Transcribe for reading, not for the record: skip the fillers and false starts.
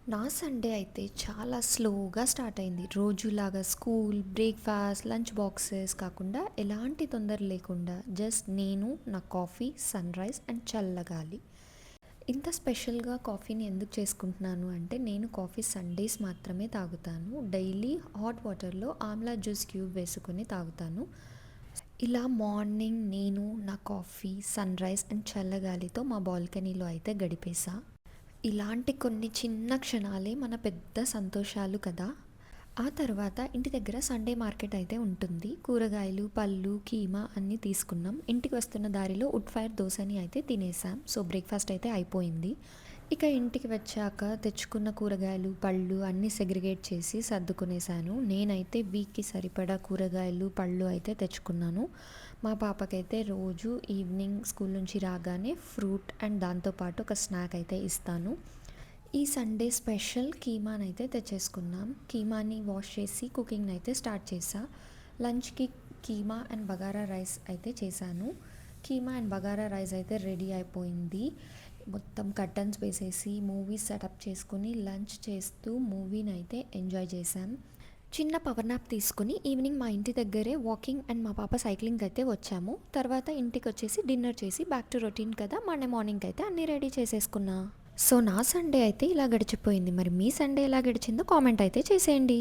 నా సండే అయితే చాలా స్లోగా స్టార్ట్ అయింది. రోజులాగా స్కూల్, బ్రేక్‌ఫాస్ట్, లంచ్ బాక్సెస్ కాకుండా ఎలాంటి తొందర లేకుండా జస్ట్ నేను, నా కాఫీ, సన్‌రైజ్ అండ్ చల్లగాలి. ఇంత స్పెషల్‌గా కాఫీని ఎందుకు చేసుకుంటున్నాను అంటే నేను కాఫీ సండేస్ మాత్రమే తాగుతాను. డైలీ హాట్ వాటర్‌లో ఆమ్లా జ్యూస్ క్యూబ్ వేసుకొని తాగుతాను. ఇలా మార్నింగ్ నేను, నా కాఫీ, సన్‌రైజ్ అండ్ చల్లగాలితో మా బాల్కనీలో అయితే గడిపేసా. ఇలాంటి కొన్ని చిన్న క్షణాలే మన పెద్ద సంతోషాలు కదా! ఆ తర్వాత ఇంటి దగ్గర సండే మార్కెట్ అయితే ఉంటుంది. కూరగాయలు, పళ్ళు, కీమా అన్నీ తీసుకున్నాం. ఇంటికి వస్తున్న దారిలో వుడ్ ఫైర్ దోసని అయితే తినేసాం. సో, బ్రేక్‌ఫాస్ట్ అయితే అయిపోయింది. ఇక ఇంటికి వచ్చాక తెచ్చుకున్న కూరగాయలు, పళ్ళు అన్నీ సెగ్రిగేట్ చేసి సర్దుకునేసాను. నేనైతే వీక్‌కి సరిపడా కూరగాయలు, పళ్ళు అయితే తెచ్చుకున్నాను. మా పాపకైతే రోజు ఈవినింగ్ స్కూల్ నుంచి రాగానే ఫ్రూట్ అండ్ దాంతో పాటు ఒక స్నాక్ అయితే ఇస్తాను. ఈ సండే స్పెషల్ కీమానైతే తెచ్చేసుకున్నాం. కీమాని వాష్ చేసి కుకింగ్‌ని అయితే స్టార్ట్ చేశా. లంచ్‌కి కీమా అండ్ బగారా రైస్ అయితే చేశాను. కీమా అండ్ బగారా రైస్ అయితే రెడీ అయిపోయింది. మొత్తం కర్టన్స్ వేసేసి మూవీ సెటప్ చేసుకొని లంచ్ చేస్తూ మూవీనైతే ఎంజాయ్ చేశాం. చిన్న పవర్ నాప్ తీసుకొని ఈవినింగ్ మా ఇంటి దగ్గరే వాకింగ్ అండ్ మా పాప సైక్లింగ్‌కి అయితే వచ్చాము. తర్వాత ఇంటికొచ్చేసి డిన్నర్ చేసి బ్యాక్ టు రొటీన్ కదా! మండే మార్నింగ్‌కి అయితే అన్నీ రెడీ చేసేసుకున్నా. సో, నా సండే అయితే ఇలా గడిచిపోయింది. మరి మీ సండే ఎలా గడిచిందో కామెంట్ అయితే చేసేయండి.